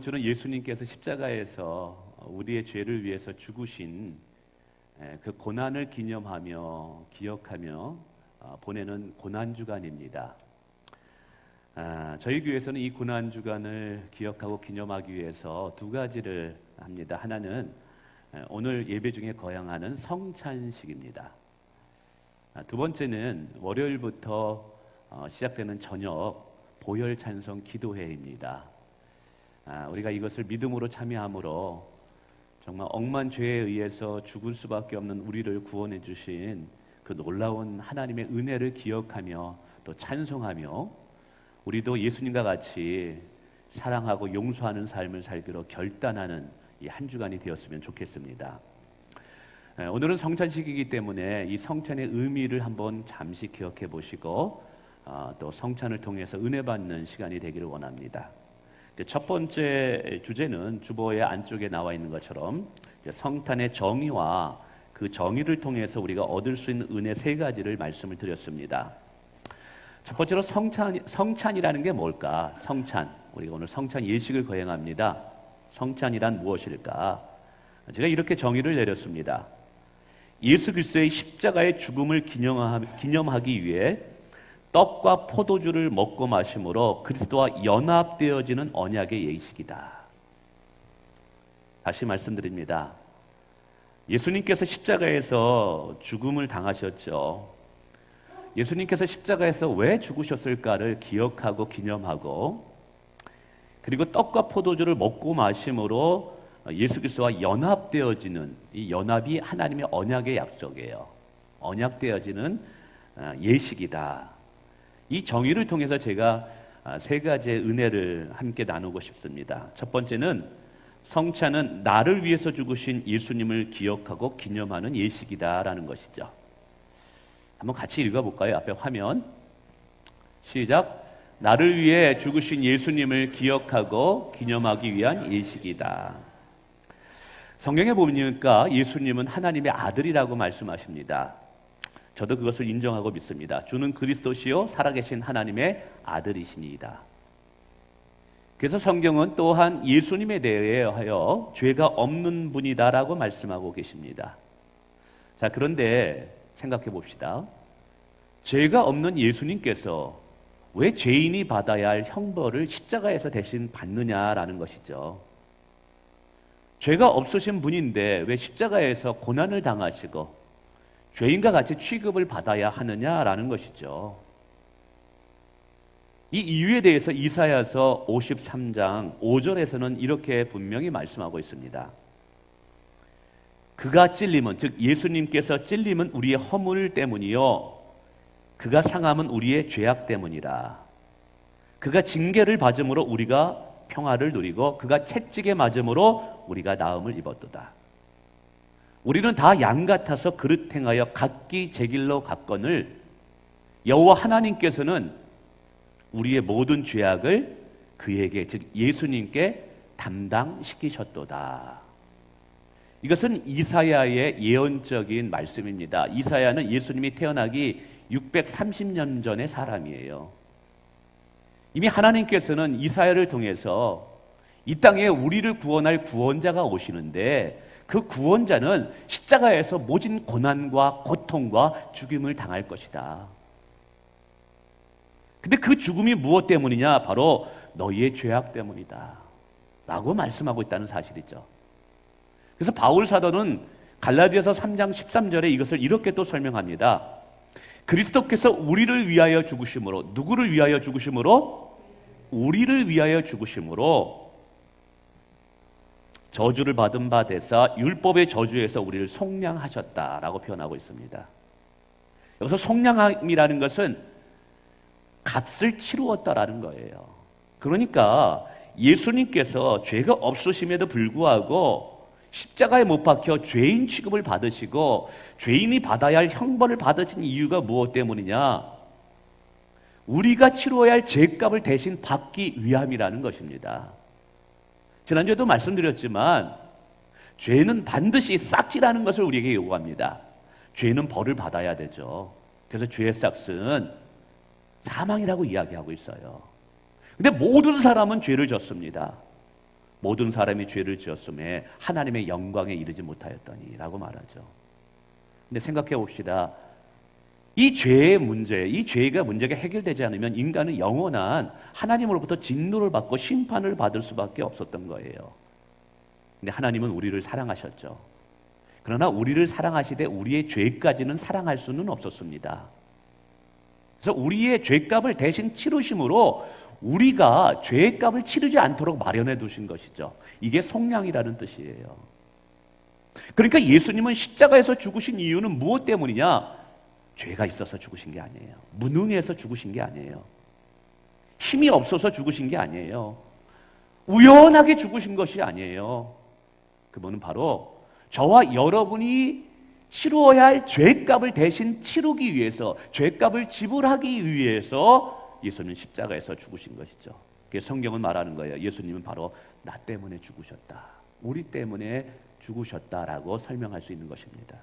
주는 예수님께서 십자가에서 우리의 죄를 위해서 죽으신 그 고난을 기념하며 기억하며 보내는 고난주간입니다. 저희 교회에서는 이 고난주간을 기억하고 기념하기 위해서 두 가지를 합니다. 하나는 오늘 예배 중에 거행하는 성찬식입니다. 두 번째는 월요일부터 시작되는 저녁 보혈 찬송 기도회입니다. 우리가 이것을 믿음으로 참여함으로 정말 억만 죄에 의해서 죽을 수밖에 없는 우리를 구원해 주신 그 놀라운 하나님의 은혜를 기억하며 또 찬송하며 우리도 예수님과 같이 사랑하고 용서하는 삶을 살기로 결단하는 이 한 주간이 되었으면 좋겠습니다. 오늘은 성찬식이기 때문에 이 성찬의 의미를 한번 잠시 기억해 보시고 또 성찬을 통해서 은혜 받는 시간이 되기를 원합니다. 첫 번째 주제는 주보의 안쪽에 나와 있는 것처럼 성탄의 정의와 그 정의를 통해서 우리가 얻을 수 있는 은혜 세 가지를 말씀을 드렸습니다. 첫 번째로 성찬이라는 게 뭘까? 성찬. 우리가 오늘 성찬 예식을 거행합니다. 성찬이란 무엇일까? 제가 이렇게 정의를 내렸습니다. 예수 그리스도의 십자가의 죽음을 기념하기 위해 떡과 포도주를 먹고 마심으로 그리스도와 연합되어지는 언약의 예식이다. 다시 말씀드립니다. 예수님께서 십자가에서 죽음을 당하셨죠. 예수님께서 십자가에서 왜 죽으셨을까를 기억하고 기념하고, 그리고 떡과 포도주를 먹고 마심으로 예수 그리스도와 연합되어지는, 이 연합이 하나님의 언약의 약속이에요. 언약되어지는 예식이다. 이 정의를 통해서 제가 세 가지의 은혜를 함께 나누고 싶습니다. 첫 번째는 성찬은 나를 위해서 죽으신 예수님을 기억하고 기념하는 예식이다라는 것이죠. 한번 같이 읽어볼까요? 앞에 화면 시작. 나를 위해 죽으신 예수님을 기억하고 기념하기 위한 예식이다. 성경에 보니까 예수님은 하나님의 아들이라고 말씀하십니다. 저도 그것을 인정하고 믿습니다. 주는 그리스도시요 살아계신 하나님의 아들이시니이다. 그래서 성경은 또한 예수님에 대하여 죄가 없는 분이다라고 말씀하고 계십니다. 자, 그런데 생각해 봅시다. 죄가 없는 예수님께서 왜 죄인이 받아야 할 형벌을 십자가에서 대신 받느냐라는 것이죠. 죄가 없으신 분인데 왜 십자가에서 고난을 당하시고 죄인과 같이 취급을 받아야 하느냐라는 것이죠. 이 이유에 대해서 이사야서 53장 5절에서는 이렇게 분명히 말씀하고 있습니다. 그가 찔림은, 즉 예수님께서 찔림은 우리의 허물 때문이요 그가 상함은 우리의 죄악 때문이라. 그가 징계를 받음으로 우리가 평화를 누리고 그가 채찍에 맞음으로 우리가 나음을 입었도다. 우리는 다 양 같아서 그릇 행하여 각기 제 길로 갔거늘 여호와 하나님께서는 우리의 모든 죄악을 그에게, 즉 예수님께 담당시키셨도다. 이것은 이사야의 예언적인 말씀입니다. 이사야는 예수님이 태어나기 630년 전의 사람이에요. 이미 하나님께서는 이사야를 통해서 이 땅에 우리를 구원할 구원자가 오시는데 그 구원자는 십자가에서 모진 고난과 고통과 죽임을 당할 것이다. 근데 그 죽음이 무엇 때문이냐? 바로 너희의 죄악 때문이다 라고 말씀하고 있다는 사실이죠. 그래서 바울 사도는 갈라디아서 3장 13절에 이것을 이렇게 또 설명합니다. 그리스도께서 우리를 위하여 죽으심으로, 누구를 위하여 죽으심으로? 우리를 위하여 죽으심으로 저주를 받은 바 되사 율법의 저주에서 우리를 속량하셨다라고 표현하고 있습니다. 여기서 속량함이라는 것은 값을 치루었다라는 거예요. 그러니까 예수님께서 죄가 없으심에도 불구하고 십자가에 못 박혀 죄인 취급을 받으시고 죄인이 받아야 할 형벌을 받으신 이유가 무엇 때문이냐? 우리가 치루어야 할 죄값을 대신 받기 위함이라는 것입니다. 지난주에도 말씀드렸지만 죄는 반드시 싹지라는 것을 우리에게 요구합니다. 죄는 벌을 받아야 되죠. 그래서 죄의 싹은 사망이라고 이야기하고 있어요. 근데 모든 사람은 죄를 졌습니다. 모든 사람이 죄를 지었음에 하나님의 영광에 이르지 못하였더니 라고 말하죠. 근데 생각해 봅시다. 이 죄의 문제, 이 죄가 문제가 해결되지 않으면 인간은 영원한 하나님으로부터 진노를 받고 심판을 받을 수밖에 없었던 거예요. 근데 하나님은 우리를 사랑하셨죠. 그러나 우리를 사랑하시되 우리의 죄까지는 사랑할 수는 없었습니다. 그래서 우리의 죄값을 대신 치르심으로 우리가 죄값을 치르지 않도록 마련해 두신 것이죠. 이게 속량이라는 뜻이에요. 그러니까 예수님은 십자가에서 죽으신 이유는 무엇 때문이냐? 죄가 있어서 죽으신 게 아니에요. 무능해서 죽으신 게 아니에요. 힘이 없어서 죽으신 게 아니에요. 우연하게 죽으신 것이 아니에요. 그분은 바로 저와 여러분이 치루어야 할 죄값을 대신 치르기 위해서, 죄값을 지불하기 위해서 예수님은 십자가에서 죽으신 것이죠. 그래서 성경은 말하는 거예요. 예수님은 바로 나 때문에 죽으셨다. 우리 때문에 죽으셨다라고 설명할 수 있는 것입니다.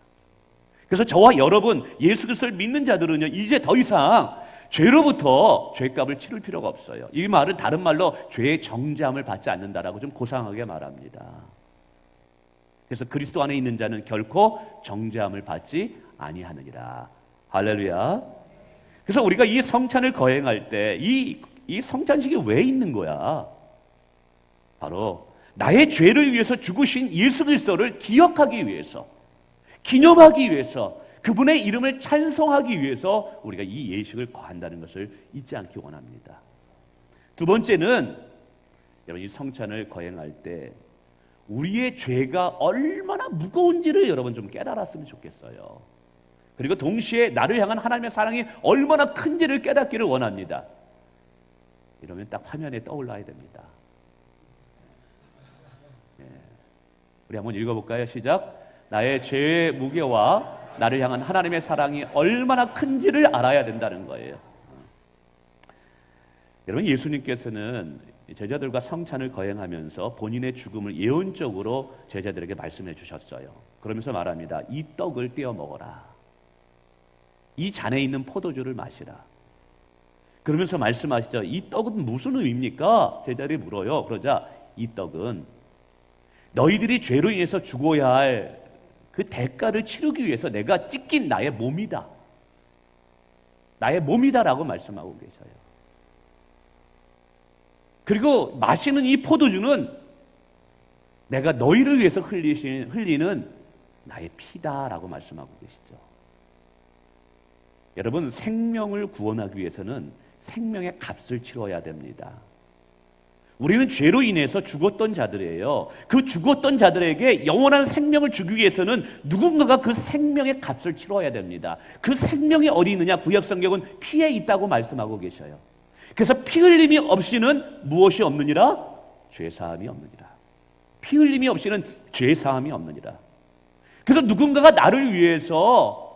그래서 저와 여러분, 예수 그리스도를 믿는 자들은요, 이제 더 이상 죄로부터 죄값을 치를 필요가 없어요. 이 말은 다른 말로 죄의 정죄함을 받지 않는다라고 좀 고상하게 말합니다. 그래서 그리스도 안에 있는 자는 결코 정죄함을 받지 아니하느니라. 할렐루야. 그래서 우리가 이 성찬을 거행할 때 이 성찬식이 왜 있는 거야? 바로 나의 죄를 위해서 죽으신 예수 그리스도를 기억하기 위해서, 기념하기 위해서, 그분의 이름을 찬송하기 위해서 우리가 이 예식을 거한다는 것을 잊지 않기 원합니다. 두 번째는 여러분, 이 성찬을 거행할 때 우리의 죄가 얼마나 무거운지를 여러분 좀 깨달았으면 좋겠어요. 그리고 동시에 나를 향한 하나님의 사랑이 얼마나 큰지를 깨닫기를 원합니다. 이러면 딱 화면에 떠올라야 됩니다. 우리 한번 읽어볼까요? 시작. 나의 죄의 무게와 나를 향한 하나님의 사랑이 얼마나 큰지를 알아야 된다는 거예요. 여러분, 예수님께서는 제자들과 성찬을 거행하면서 본인의 죽음을 예언적으로 제자들에게 말씀해 주셨어요. 그러면서 말합니다. 이 떡을 떼어 먹어라. 이 잔에 있는 포도주를 마시라. 그러면서 말씀하시죠. 이 떡은 무슨 의미입니까? 제자들이 물어요. 그러자 이 떡은 너희들이 죄로 인해서 죽어야 할 그 대가를 치르기 위해서 내가 찢긴 나의 몸이다. 나의 몸이다라고 말씀하고 계셔요. 그리고 마시는 이 포도주는 내가 너희를 위해서 흘리는 나의 피다라고 말씀하고 계시죠. 여러분, 생명을 구원하기 위해서는 생명의 값을 치러야 됩니다. 우리는 죄로 인해서 죽었던 자들이에요. 그 죽었던 자들에게 영원한 생명을 주기 위해서는 누군가가 그 생명의 값을 치러야 됩니다. 그 생명이 어디 있느냐? 구약 성경은 피에 있다고 말씀하고 계셔요. 그래서 피 흘림이 없이는 무엇이 없느니라? 죄사함이 없느니라. 피 흘림이 없이는 죄사함이 없느니라. 그래서 누군가가 나를 위해서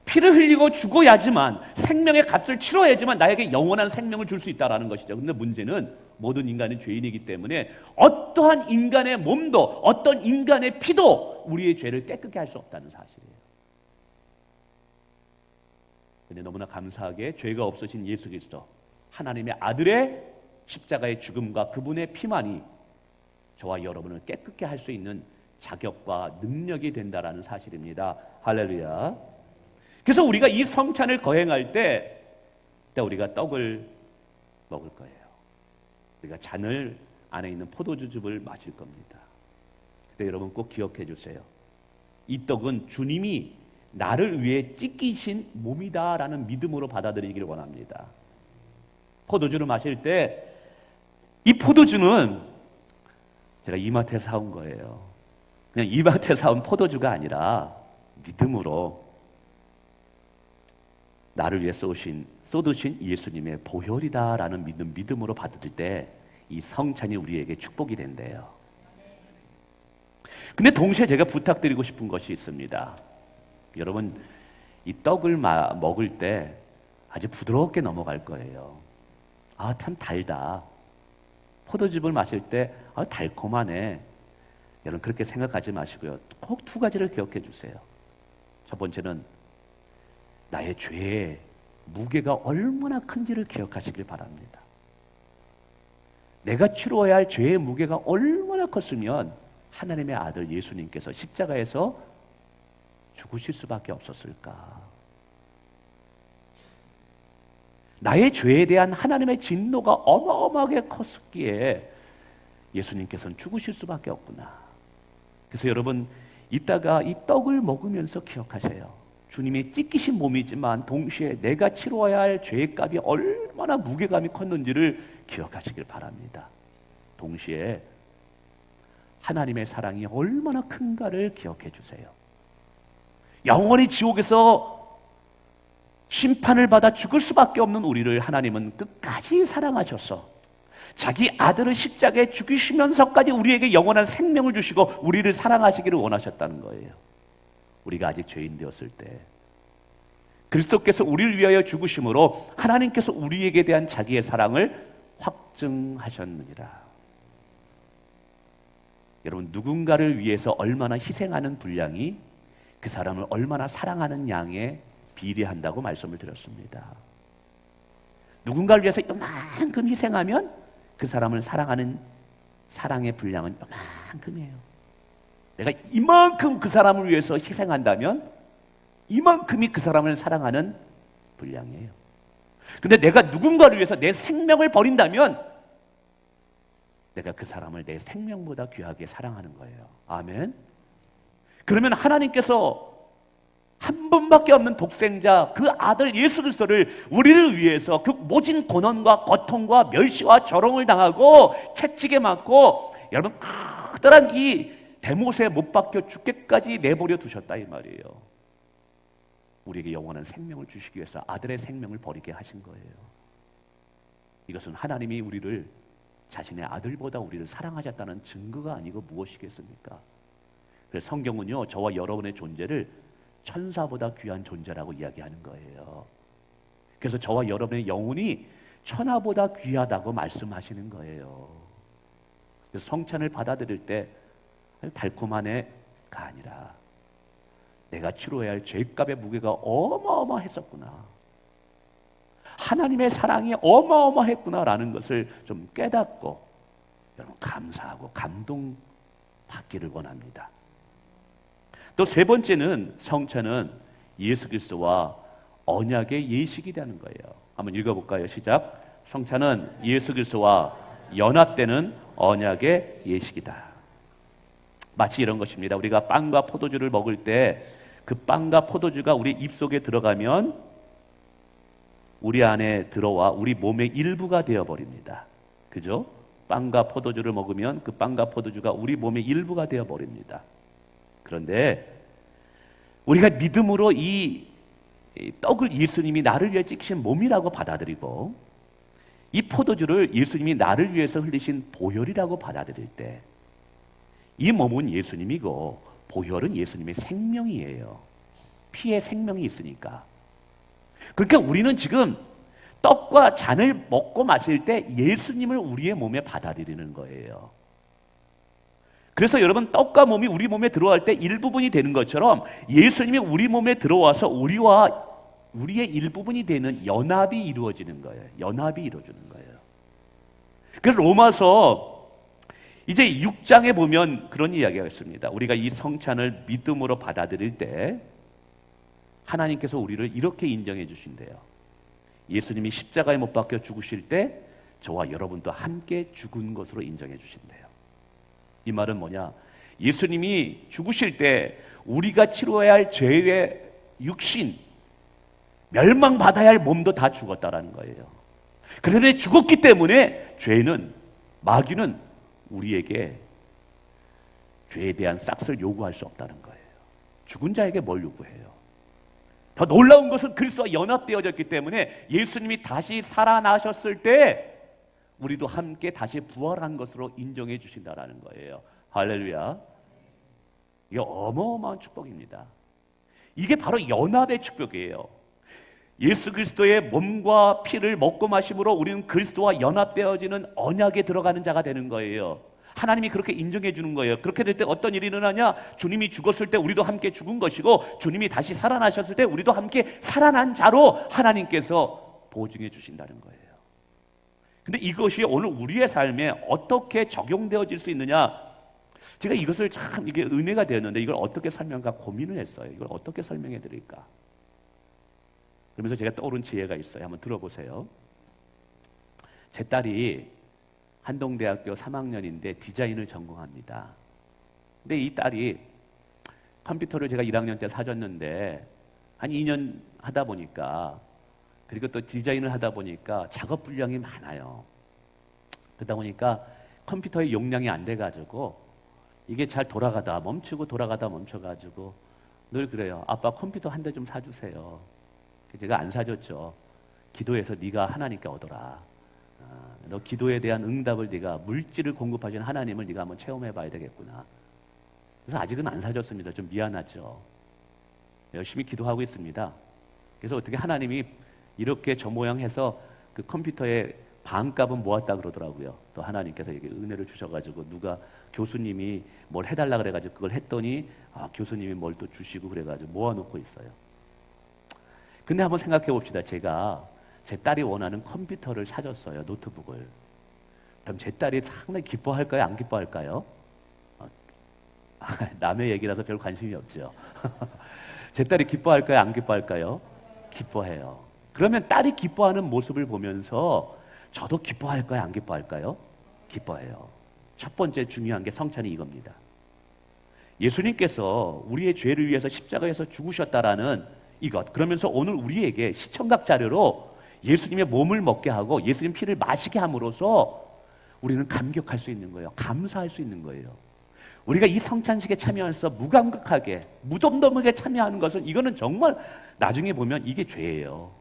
피를 흘리고 죽어야지만, 생명의 값을 치러야지만 나에게 영원한 생명을 줄 수 있다는 것이죠. 그런데 문제는 모든 인간은 죄인이기 때문에 어떠한 인간의 몸도, 어떤 인간의 피도 우리의 죄를 깨끗게 할 수 없다는 사실이에요. 그런데 너무나 감사하게 죄가 없으신 예수 그리스도, 하나님의 아들의 십자가의 죽음과 그분의 피만이 저와 여러분을 깨끗게 할 수 있는 자격과 능력이 된다라는 사실입니다. 할렐루야. 그래서 우리가 이 성찬을 거행할 때 우리가 떡을 먹을 거예요. 우리가 잔을 안에 있는 포도주즙을 마실 겁니다. 그때 여러분 꼭 기억해 주세요. 이 떡은 주님이 나를 위해 찢기신 몸이다라는 믿음으로 받아들이기를 원합니다. 포도주를 마실 때 이 포도주는 제가 이마트에서 사온 거예요. 그냥 이마트에서 사온 포도주가 아니라 믿음으로 나를 위해 쏟으신 예수님의 보혈이다라는 믿음으로 받을 때 이 성찬이 우리에게 축복이 된대요. 근데 동시에 제가 부탁드리고 싶은 것이 있습니다. 여러분, 이 떡을 먹을 때 아주 부드럽게 넘어갈 거예요. 아, 참 달다. 포도즙을 마실 때 달콤하네. 여러분, 그렇게 생각하지 마시고요. 꼭 두 가지를 기억해 주세요. 첫 번째는 나의 죄의 무게가 얼마나 큰지를 기억하시길 바랍니다. 내가 치러야 할 죄의 무게가 얼마나 컸으면 하나님의 아들 예수님께서 십자가에서 죽으실 수밖에 없었을까? 나의 죄에 대한 하나님의 진노가 어마어마하게 컸기에 예수님께서는 죽으실 수밖에 없구나. 그래서 여러분, 이따가 이 떡을 먹으면서 기억하세요. 주님이 찢기신 몸이지만 동시에 내가 치러야 할 죄의 값이 얼마나 무게감이 컸는지를 기억하시길 바랍니다. 동시에 하나님의 사랑이 얼마나 큰가를 기억해 주세요. 영원히 지옥에서 심판을 받아 죽을 수밖에 없는 우리를 하나님은 끝까지 사랑하셔서 자기 아들을 십자가에 죽이시면서까지 우리에게 영원한 생명을 주시고 우리를 사랑하시기를 원하셨다는 거예요. 우리가 아직 죄인 되었을 때 그리스도께서 우리를 위하여 죽으심으로 하나님께서 우리에게 대한 자기의 사랑을 확증하셨느니라. 여러분, 누군가를 위해서 얼마나 희생하는 분량이 그 사람을 얼마나 사랑하는 양에 비례한다고 말씀을 드렸습니다. 누군가를 위해서 이만큼 희생하면 그 사람을 사랑하는 사랑의 분량은 이만큼이에요. 내가 이만큼 그 사람을 위해서 희생한다면 이만큼이 그 사람을 사랑하는 분량이에요. 근데 내가 누군가를 위해서 내 생명을 버린다면 내가 그 사람을 내 생명보다 귀하게 사랑하는 거예요. 아멘. 그러면 하나님께서 한 분밖에 없는 독생자 그 아들 예수 그리스도를 우리를 위해서 그 모진 고난과 고통과 멸시와 조롱을 당하고 채찍에 맞고 여러분 커다란 이 대못에 못 박혀 죽게까지 내버려 두셨다 이 말이에요. 우리에게 영원한 생명을 주시기 위해서 아들의 생명을 버리게 하신 거예요. 이것은 하나님이 우리를 자신의 아들보다 우리를 사랑하셨다는 증거가 아니고 무엇이겠습니까? 그래서 성경은요, 저와 여러분의 존재를 천사보다 귀한 존재라고 이야기하는 거예요. 그래서 저와 여러분의 영혼이 천하보다 귀하다고 말씀하시는 거예요. 그래서 성찬을 받아들일 때 달콤한 애가 아니라 내가 치러야 할 죄값의 무게가 어마어마했었구나, 하나님의 사랑이 어마어마했구나라는 것을 좀 깨닫고 여러분 감사하고 감동받기를 원합니다. 또 세 번째는 성찬은 예수 그리스도와 언약의 예식이 되는 거예요. 한번 읽어볼까요? 시작. 성찬은 예수 그리스도와 연합되는 언약의 예식이다. 마치 이런 것입니다. 우리가 빵과 포도주를 먹을 때 그 빵과 포도주가 우리 입속에 들어가면 우리 안에 들어와 우리 몸의 일부가 되어버립니다. 그죠? 빵과 포도주를 먹으면 그 빵과 포도주가 우리 몸의 일부가 되어버립니다. 그런데 우리가 믿음으로 이 떡을 예수님이 나를 위해 찍으신 몸이라고 받아들이고 이 포도주를 예수님이 나를 위해서 흘리신 보혈이라고 받아들일 때 이 몸은 예수님이고 보혈은 예수님의 생명이에요. 피에 생명이 있으니까. 그러니까 우리는 지금 떡과 잔을 먹고 마실 때 예수님을 우리의 몸에 받아들이는 거예요. 그래서 여러분, 떡과 몸이 우리 몸에 들어갈 때 일부분이 되는 것처럼 예수님이 우리 몸에 들어와서 우리와 우리의 일부분이 되는 연합이 이루어지는 거예요. 연합이 이루어지는 거예요. 그래서 로마서 이제 6장에 보면 그런 이야기가 있습니다. 우리가 이 성찬을 믿음으로 받아들일 때 하나님께서 우리를 이렇게 인정해 주신대요. 예수님이 십자가에 못 박혀 죽으실 때 저와 여러분도 함께 죽은 것으로 인정해 주신대요. 이 말은 뭐냐? 예수님이 죽으실 때 우리가 치러야 할 죄의 육신, 멸망받아야 할 몸도 다 죽었다라는 거예요. 그런데 죽었기 때문에 죄는, 마귀는 우리에게 죄에 대한 싹을 요구할 수 없다는 거예요. 죽은 자에게 뭘 요구해요? 더 놀라운 것은 그리스도와 연합되어졌기 때문에 예수님이 다시 살아나셨을 때 우리도 함께 다시 부활한 것으로 인정해 주신다라는 거예요. 할렐루야. 이게 어마어마한 축복입니다. 이게 바로 연합의 축복이에요. 예수 그리스도의 몸과 피를 먹고 마심으로 우리는 그리스도와 연합되어지는 언약에 들어가는 자가 되는 거예요. 하나님이 그렇게 인정해 주는 거예요. 그렇게 될 때 어떤 일이 일어나냐? 주님이 죽었을 때 우리도 함께 죽은 것이고 주님이 다시 살아나셨을 때 우리도 함께 살아난 자로 하나님께서 보증해 주신다는 거예요. 근데 이것이 오늘 우리의 삶에 어떻게 적용되어질 수 있느냐? 제가 이것을 참 이게 은혜가 되었는데 이걸 어떻게 설명할까 고민을 했어요. 이걸 어떻게 설명해 드릴까? 그러면서 제가 떠오른 지혜가 있어요. 한번 들어보세요. 제 딸이 한동대학교 3학년인데 디자인을 전공합니다. 근데 이 딸이 컴퓨터를 제가 1학년 때 사줬는데 한 2년 하다 보니까, 그리고 또 디자인을 하다 보니까 작업 분량이 많아요. 그러다 보니까 컴퓨터의 용량이 안 돼가지고 이게 잘 돌아가다 멈추고 돌아가다 멈춰가지고 늘 그래요. 아빠 컴퓨터 한 대 좀 사주세요. 제가 안 사줬죠. 기도해서 네가 하나님께 얻어라. 너 기도에 대한 응답을 네가, 물질을 공급하시는 하나님을 네가 한번 체험해 봐야 되겠구나. 그래서 아직은 안 사줬습니다. 좀 미안하죠. 열심히 기도하고 있습니다. 그래서 어떻게 하나님이 이렇게 저 모양 해서 그 컴퓨터의 반값은 모았다 그러더라고요. 또 하나님께서 이게 은혜를 주셔가지고 누가 교수님이 뭘 해달라 그래가지고 그걸 했더니 교수님이 뭘 또 주시고 그래가지고 모아놓고 있어요. 근데 한번 생각해 봅시다. 제가 제 딸이 원하는 컴퓨터를 사줬어요. 노트북을. 그럼 제 딸이 상당히 기뻐할까요? 안 기뻐할까요? 남의 얘기라서 별 관심이 없죠. 제 딸이 기뻐할까요? 안 기뻐할까요? 기뻐해요. 그러면 딸이 기뻐하는 모습을 보면서 저도 기뻐할까요? 안 기뻐할까요? 기뻐해요. 첫 번째 중요한 게 성찬이 이겁니다. 예수님께서 우리의 죄를 위해서 십자가에서 죽으셨다라는 이것, 그러면서 오늘 우리에게 시청각 자료로 예수님의 몸을 먹게 하고 예수님 피를 마시게 함으로써 우리는 감격할 수 있는 거예요. 감사할 수 있는 거예요. 우리가 이 성찬식에 참여해서 무감각하게 무덤덤하게 참여하는 것은, 이거는 정말 나중에 보면 이게 죄예요.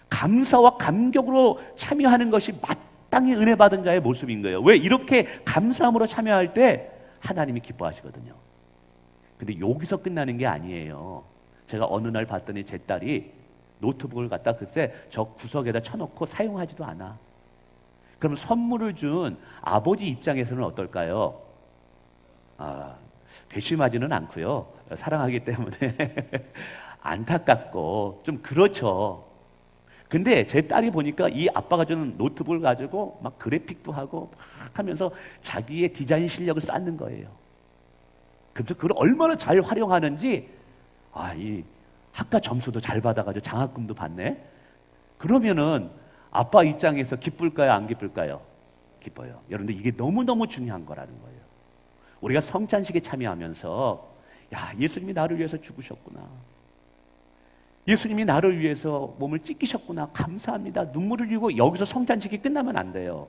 감사와 감격으로 참여하는 것이 마땅히 은혜 받은 자의 모습인 거예요. 왜? 이렇게 감사함으로 참여할 때 하나님이 기뻐하시거든요. 근데 여기서 끝나는 게 아니에요. 제가 어느 날 봤더니 제 딸이 노트북을 갖다 글쎄 저 구석에다 쳐놓고 사용하지도 않아. 그럼 선물을 준 아버지 입장에서는 어떨까요? 괘씸하지는 않고요. 사랑하기 때문에 안타깝고 좀 그렇죠. 근데 제 딸이 보니까 이 아빠가 주는 노트북을 가지고 막 그래픽도 하고 막 하면서 자기의 디자인 실력을 쌓는 거예요. 그래서 그걸 얼마나 잘 활용하는지, 이 학과 점수도 잘 받아가지고 장학금도 받네. 그러면은 아빠 입장에서 기쁠까요? 안 기쁠까요? 기뻐요. 여러분들 이게 너무너무 중요한 거라는 거예요. 우리가 성찬식에 참여하면서 예수님이 나를 위해서 죽으셨구나. 예수님이 나를 위해서 몸을 찢기셨구나. 감사합니다. 눈물을 흘리고 여기서 성찬식이 끝나면 안 돼요.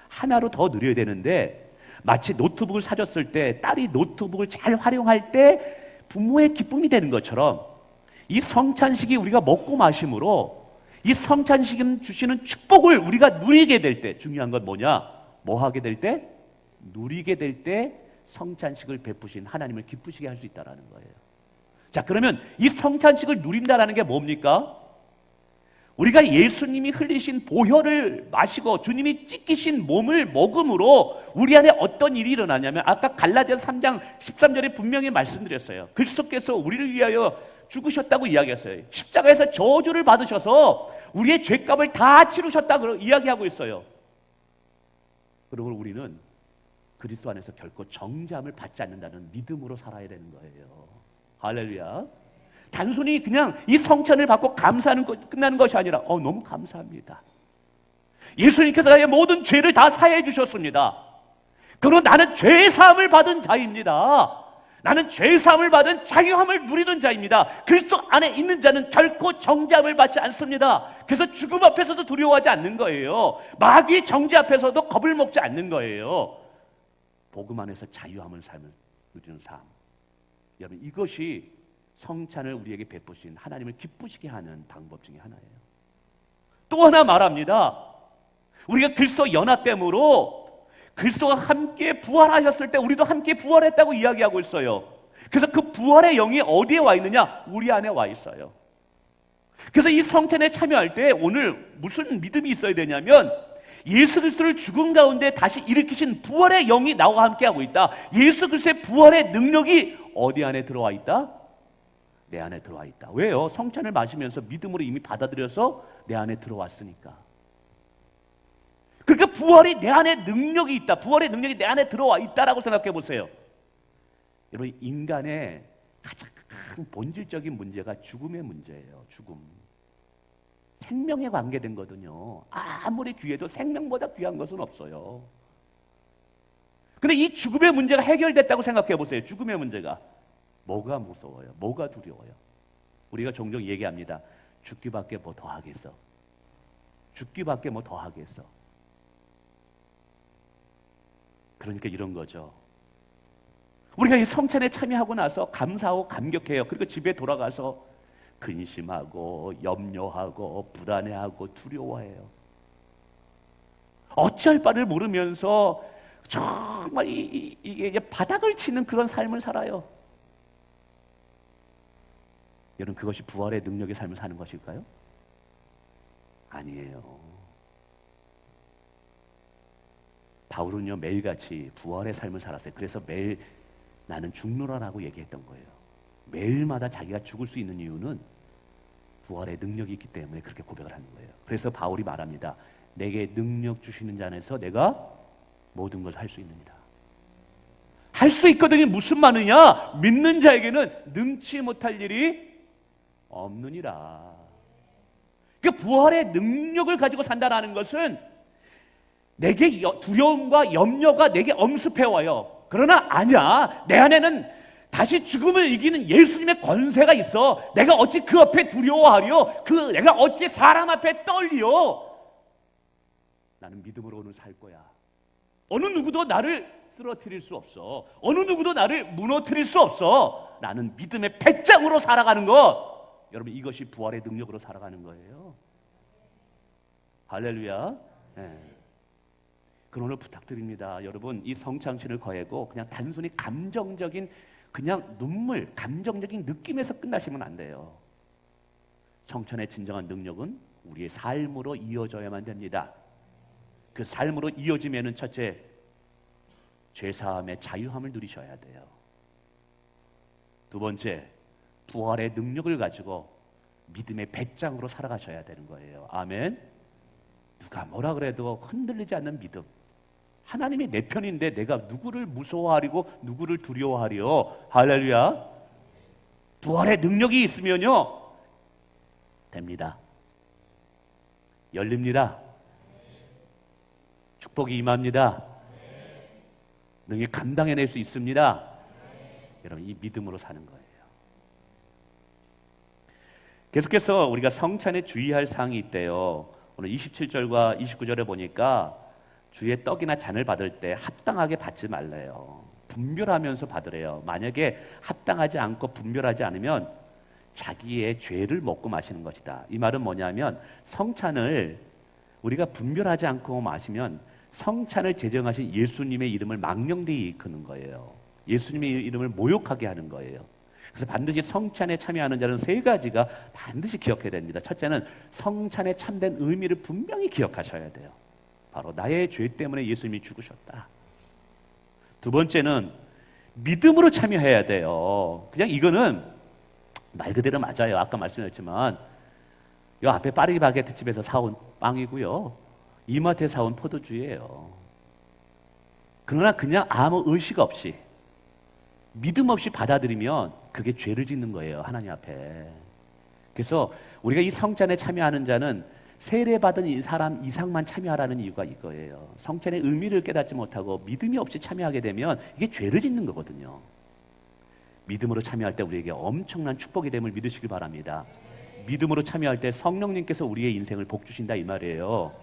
하나로 더 누려야 되는데, 마치 노트북을 사줬을 때 딸이 노트북을 잘 활용할 때 부모의 기쁨이 되는 것처럼 이 성찬식이 우리가 먹고 마심으로 이 성찬식은 주시는 축복을 우리가 누리게 될 때, 중요한 건 뭐냐? 뭐 하게 될 때? 누리게 될 때 성찬식을 베푸신 하나님을 기쁘시게 할 수 있다는 거예요. 자, 그러면 이 성찬식을 누린다라는 게 뭡니까? 우리가 예수님이 흘리신 보혈을 마시고 주님이 찢기신 몸을 먹음으로 우리 안에 어떤 일이 일어나냐면, 아까 갈라디아서 3장 13절에 분명히 말씀드렸어요. 그리스도께서 우리를 위하여 죽으셨다고 이야기했어요. 십자가에서 저주를 받으셔서 우리의 죄값을 다 치르셨다고 이야기하고 있어요. 그러면 우리는 그리스도 안에서 결코 정죄함을 받지 않는다는 믿음으로 살아야 되는 거예요. 할렐루야. 단순히 그냥 이 성찬을 받고 감사하는 것 끝나는 것이 아니라 너무 감사합니다. 예수님께서 나의 모든 죄를 다 사해 주셨습니다. 그러나 나는 죄 사함을 받은 자입니다. 나는 죄 사함을 받은 자유함을 누리는 자입니다. 그리스도 안에 있는 자는 결코 정죄함을 받지 않습니다. 그래서 죽음 앞에서도 두려워하지 않는 거예요. 마귀의 정죄 앞에서도 겁을 먹지 않는 거예요. 복음 안에서 자유함을 삶을 누리는 삶. 여러분, 이것이 성찬을 우리에게 베푸신 하나님을 기쁘시게 하는 방법 중에 하나예요. 또 하나 말합니다. 우리가 그리스도 연합됨으로 그리스도가 함께 부활하셨을 때 우리도 함께 부활했다고 이야기하고 있어요. 그래서 그 부활의 영이 어디에 와 있느냐? 우리 안에 와 있어요. 그래서 이 성찬에 참여할 때 오늘 무슨 믿음이 있어야 되냐면, 예수 그리스도를 죽음 가운데 다시 일으키신 부활의 영이 나와 함께하고 있다. 예수 그리스도의 부활의 능력이 어디 안에 들어와 있다? 내 안에 들어와 있다. 왜요? 성찬을 마시면서 믿음으로 이미 받아들여서 내 안에 들어왔으니까. 그러니까 부활이 내 안에 능력이 있다. 부활의 능력이 내 안에 들어와 있다라고 생각해 보세요. 여러분, 인간의 가장 본질적인 문제가 죽음의 문제예요. 죽음. 생명에 관계된 거거든요. 아무리 귀해도 생명보다 귀한 것은 없어요. 근데 이 죽음의 문제가 해결됐다고 생각해 보세요. 죽음의 문제가. 뭐가 무서워요? 뭐가 두려워요? 우리가 종종 얘기합니다. 죽기밖에 뭐 더 하겠어. 죽기밖에 뭐 더 하겠어. 그러니까 이런 거죠. 우리가 이 성찬에 참여하고 나서 감사하고 감격해요. 그리고 집에 돌아가서 근심하고 염려하고 불안해하고 두려워해요. 어찌할 바를 모르면서 정말 이게 바닥을 치는 그런 삶을 살아요. 여러분, 그것이 부활의 능력의 삶을 사는 것일까요? 아니에요. 바울은요, 매일같이 부활의 삶을 살았어요. 그래서 매일 나는 죽노라라고 얘기했던 거예요. 매일마다 자기가 죽을 수 있는 이유는 부활의 능력이 있기 때문에 그렇게 고백을 하는 거예요. 그래서 바울이 말합니다. 내게 능력 주시는 자 안에서 내가 모든 걸 할 수 있느니라. 할 수 있거든요. 무슨 말이냐? 믿는 자에게는 능치 못할 일이 없느니라. 그러니까 부활의 능력을 가지고 산다는 것은 내게 두려움과 염려가 내게 엄습해와요. 그러나 아니야. 내 안에는 다시 죽음을 이기는 예수님의 권세가 있어. 내가 어찌 그 앞에 두려워하려? 내가 어찌 사람 앞에 떨려? 나는 믿음으로 오늘 살 거야. 어느 누구도 나를 쓰러뜨릴 수 없어. 어느 누구도 나를 무너뜨릴 수 없어. 나는 믿음의 배짱으로 살아가는 것. 여러분, 이것이 부활의 능력으로 살아가는 거예요. 할렐루야. 네. 그럼 오늘 부탁드립니다. 여러분, 이 성찬신을 거하고 그냥 단순히 감정적인 그냥 눈물, 감정적인 느낌에서 끝나시면 안 돼요. 성찬의 진정한 능력은 우리의 삶으로 이어져야만 됩니다. 그 삶으로 이어지면은 첫째, 죄사함의 자유함을 누리셔야 돼요. 두 번째, 부활의 능력을 가지고 믿음의 배짱으로 살아가셔야 되는 거예요. 아멘. 누가 뭐라 그래도 흔들리지 않는 믿음. 하나님이 내 편인데 내가 누구를 무서워하리고 누구를 두려워하리요. 할렐루야. 부활의 능력이 있으면요, 됩니다. 열립니다. 축복이 임합니다. 능히 감당해낼 수 있습니다. 여러분, 이 믿음으로 사는 거예요. 계속해서 우리가 성찬에 주의할 사항이 있대요. 오늘 27절과 29절에 보니까 주의 떡이나 잔을 받을 때 합당하게 받지 말래요. 분별하면서 받으래요. 만약에 합당하지 않고 분별하지 않으면 자기의 죄를 먹고 마시는 것이다. 이 말은 뭐냐면 성찬을 우리가 분별하지 않고 마시면 성찬을 제정하신 예수님의 이름을 망령되이 일컫는 거예요. 예수님의 이름을 모욕하게 하는 거예요. 그래서 반드시 성찬에 참여하는 자는 세 가지가 반드시 기억해야 됩니다. 첫째는 성찬의 참된 의미를 분명히 기억하셔야 돼요. 바로 나의 죄 때문에 예수님이 죽으셨다. 두 번째는 믿음으로 참여해야 돼요. 그냥 이거는 말 그대로 맞아요. 아까 말씀드렸지만 이 앞에 파리바게트 집에서 사온 빵이고요, 이마트에 사온 포도주예요. 그러나 그냥 아무 의식 없이 믿음 없이 받아들이면 그게 죄를 짓는 거예요, 하나님 앞에. 그래서 우리가 이 성찬에 참여하는 자는 세례받은 이 사람 이상만 참여하라는 이유가 이거예요. 성찬의 의미를 깨닫지 못하고 믿음이 없이 참여하게 되면 이게 죄를 짓는 거거든요. 믿음으로 참여할 때 우리에게 엄청난 축복이 됨을 믿으시길 바랍니다. 믿음으로 참여할 때 성령님께서 우리의 인생을 복주신다, 이 말이에요.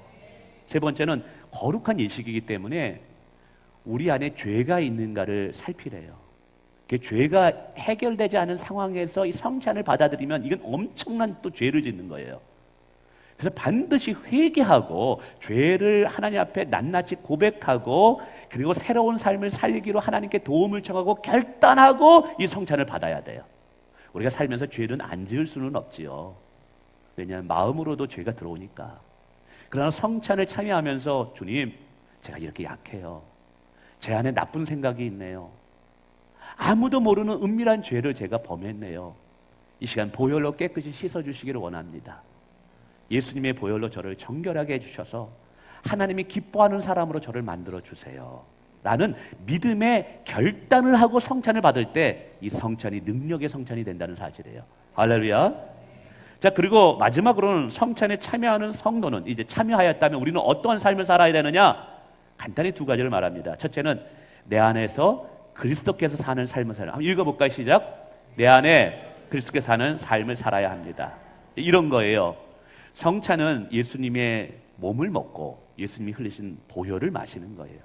세 번째는 거룩한 예식이기 때문에 우리 안에 죄가 있는가를 살피래요. 죄가 해결되지 않은 상황에서 이 성찬을 받아들이면 이건 엄청난 또 죄를 짓는 거예요. 그래서 반드시 회개하고 죄를 하나님 앞에 낱낱이 고백하고 그리고 새로운 삶을 살기로 하나님께 도움을 청하고 결단하고 이 성찬을 받아야 돼요. 우리가 살면서 죄는 안 지을 수는 없지요. 왜냐하면 마음으로도 죄가 들어오니까. 그러나 성찬을 참여하면서 주님, 제가 이렇게 약해요. 제 안에 나쁜 생각이 있네요. 아무도 모르는 은밀한 죄를 제가 범했네요. 이 시간 보혈로 깨끗이 씻어주시기를 원합니다. 예수님의 보혈로 저를 정결하게 해주셔서 하나님이 기뻐하는 사람으로 저를 만들어 주세요 라는 믿음의 결단을 하고 성찬을 받을 때 이 성찬이 능력의 성찬이 된다는 사실이에요. 할렐루야. 자, 그리고 마지막으로는 성찬에 참여하는 성도는, 이제 참여하였다면 우리는 어떠한 삶을 살아야 되느냐? 간단히 두 가지를 말합니다. 첫째는 내 안에서 그리스도께서 사는 삶을 살아야. 한번 읽어볼까요? 시작. 내 안에 그리스도께서 사는 삶을 살아야 합니다. 이런 거예요. 성찬은 예수님의 몸을 먹고 예수님이 흘리신 보혈을 마시는 거예요.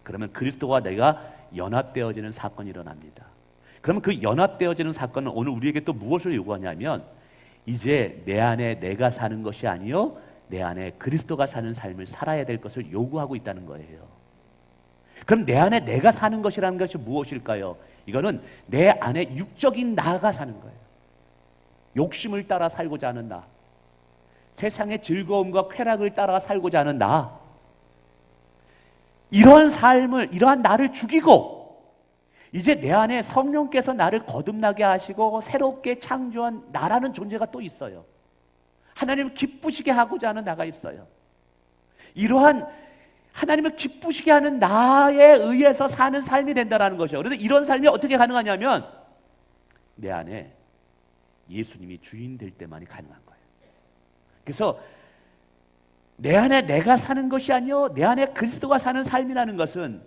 그러면 그리스도와 내가 연합되어지는 사건이 일어납니다. 그러면 그 연합되어지는 사건은 오늘 우리에게 또 무엇을 요구하냐면, 이제 내 안에 내가 사는 것이 아니요 내 안에 그리스도가 사는 삶을 살아야 될 것을 요구하고 있다는 거예요. 그럼 내 안에 내가 사는 것이라는 것이 무엇일까요? 이거는 내 안에 육적인 나가 사는 거예요. 욕심을 따라 살고자 하는 나, 세상의 즐거움과 쾌락을 따라 살고자 하는 나, 이러한 삶을, 이러한 나를 죽이고 이제 내 안에 성령께서 나를 거듭나게 하시고 새롭게 창조한 나라는 존재가 또 있어요. 하나님을 기쁘시게 하고자 하는 나가 있어요. 이러한 하나님을 기쁘시게 하는 나에 의해서 사는 삶이 된다는 것이요. 그런데 이런 삶이 어떻게 가능하냐면 내 안에 예수님이 주인 될 때만이 가능한 거예요. 그래서 내 안에 내가 사는 것이 아니요 내 안에 그리스도가 사는 삶이라는 것은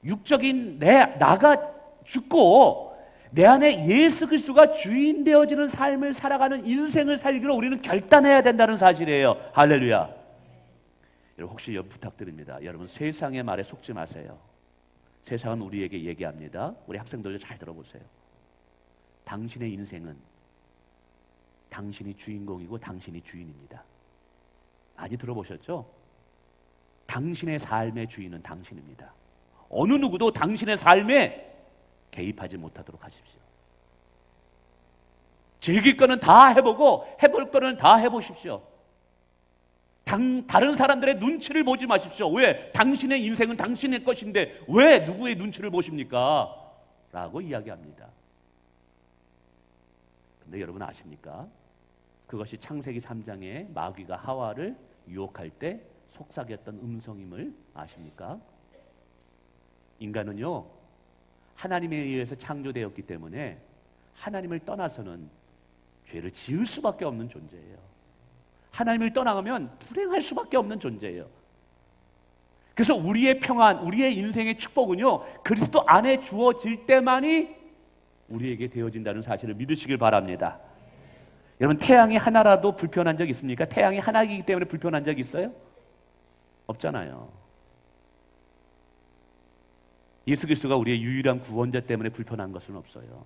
육적인 나가 죽고 내 안에 예수 그리스도가 주인 되어지는 삶을 살아가는 인생을 살기로 우리는 결단해야 된다는 사실이에요. 할렐루야. 여러분 혹시 부탁드립니다. 여러분 세상의 말에 속지 마세요. 세상은 우리에게 얘기합니다. 우리 학생들도 잘 들어보세요. 당신의 인생은 당신이 주인공이고 당신이 주인입니다. 많이 들어보셨죠? 당신의 삶의 주인은 당신입니다. 어느 누구도 당신의 삶에 개입하지 못하도록 하십시오. 즐길 거는 다 해보고 해볼 거는 다 해보십시오. 다른 사람들의 눈치를 보지 마십시오. 왜? 당신의 인생은 당신의 것인데 왜 누구의 눈치를 보십니까? 라고 이야기합니다. 근데 여러분 아십니까? 그것이 창세기 3장에 마귀가 하와를 유혹할 때 속삭였던 음성임을 아십니까? 인간은요 하나님에 의해서 창조되었기 때문에 하나님을 떠나서는 죄를 지을 수밖에 없는 존재예요. 하나님을 떠나가면 불행할 수밖에 없는 존재예요. 그래서 우리의 평안, 우리의 인생의 축복은요 그리스도 안에 주어질 때만이 우리에게 되어진다는 사실을 믿으시길 바랍니다. 여러분 태양이 하나라도 불편한 적 있습니까? 태양이 하나이기 때문에 불편한 적 있어요? 없잖아요. 예수 그리스도가 우리의 유일한 구원자 때문에 불편한 것은 없어요.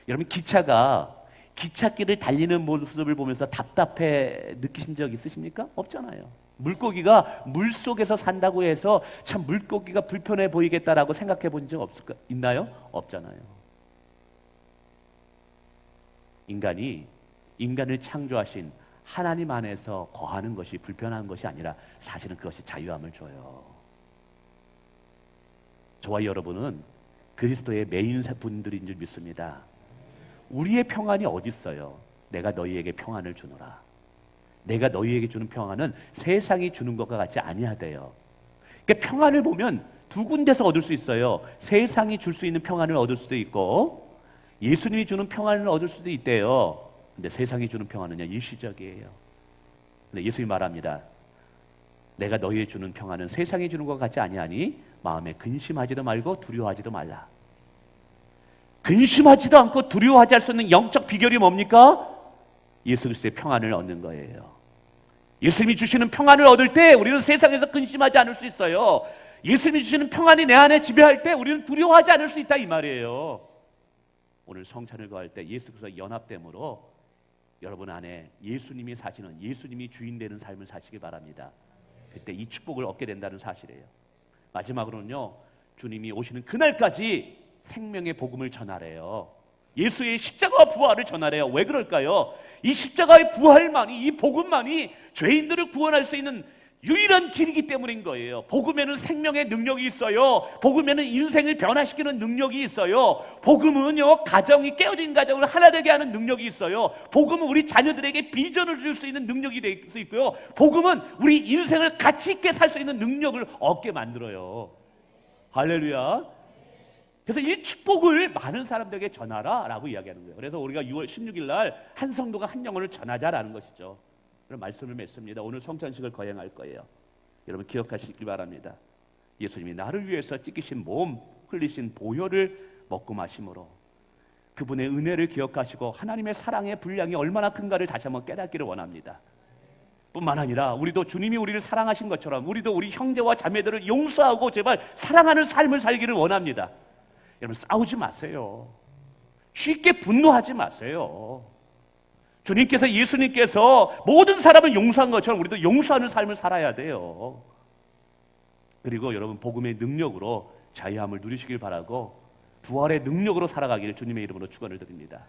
여러분 기차가 기찻길을 달리는 모습을 보면서 답답해 느끼신 적 있으십니까? 없잖아요. 물고기가 물속에서 산다고 해서 참 물고기가 불편해 보이겠다라고 생각해 본 적 있나요? 없잖아요. 인간을 창조하신 하나님 안에서 거하는 것이 불편한 것이 아니라 사실은 그것이 자유함을 줘요. 저와 여러분은 그리스도의 메인사 분들인 줄 믿습니다. 우리의 평안이 어디 있어요? 내가 너희에게 평안을 주노라. 내가 너희에게 주는 평안은 세상이 주는 것과 같이 아니하대요. 그러니까 평안을 보면 두 군데서 얻을 수 있어요. 세상이 줄 수 있는 평안을 얻을 수도 있고 예수님이 주는 평안을 얻을 수도 있대요. 근데 세상이 주는 평안은요 일시적이에요. 근데 예수님이 말합니다. 내가 너희에게 주는 평안은 세상이 주는 것 같지 아니하니 마음에 근심하지도 말고 두려워하지도 말라. 근심하지도 않고 두려워하지 할 수 있는 영적 비결이 뭡니까? 예수 그리스도의 평안을 얻는 거예요. 예수님이 주시는 평안을 얻을 때 우리는 세상에서 근심하지 않을 수 있어요. 예수님이 주시는 평안이 내 안에 지배할 때 우리는 두려워하지 않을 수 있다 이 말이에요. 오늘 성찬을 거할 때 예수 그리스도와 연합됨으로 여러분 안에 예수님이 사시는, 예수님이 주인 되는 삶을 사시기 바랍니다. 그때 이 축복을 얻게 된다는 사실이에요. 마지막으로는요, 주님이 오시는 그날까지 생명의 복음을 전하래요. 예수의 십자가와 부활을 전하래요. 왜 그럴까요? 이 십자가의 부활만이, 이 복음만이 죄인들을 구원할 수 있는 유일한 길이기 때문인 거예요. 복음에는 생명의 능력이 있어요. 복음에는 인생을 변화시키는 능력이 있어요. 복음은요, 가정이 깨어진 가정을 하나 되게 하는 능력이 있어요. 복음은 우리 자녀들에게 비전을 줄 수 있는 능력이 될 수 있고요. 복음은 우리 인생을 가치 있게 살 수 있는 능력을 얻게 만들어요. 할렐루야. 그래서 이 축복을 많은 사람들에게 전하라 라고 이야기하는 거예요. 그래서 우리가 6월 16일 날 한 성도가 한 영혼을 전하자라는 것이죠. 그런 말씀을 맺습니다. 오늘 성찬식을 거행할 거예요. 여러분 기억하시기 바랍니다. 예수님이 나를 위해서 찢기신 몸, 흘리신 보혈을 먹고 마심으로 그분의 은혜를 기억하시고 하나님의 사랑의 분량이 얼마나 큰가를 다시 한번 깨닫기를 원합니다. 뿐만 아니라 우리도 주님이 우리를 사랑하신 것처럼 우리도 우리 형제와 자매들을 용서하고 제발 사랑하는 삶을 살기를 원합니다. 여러분 싸우지 마세요. 쉽게 분노하지 마세요. 주님께서, 예수님께서 모든 사람을 용서한 것처럼 우리도 용서하는 삶을 살아야 돼요. 그리고 여러분 복음의 능력으로 자유함을 누리시길 바라고 부활의 능력으로 살아가기를 주님의 이름으로 축원을 드립니다.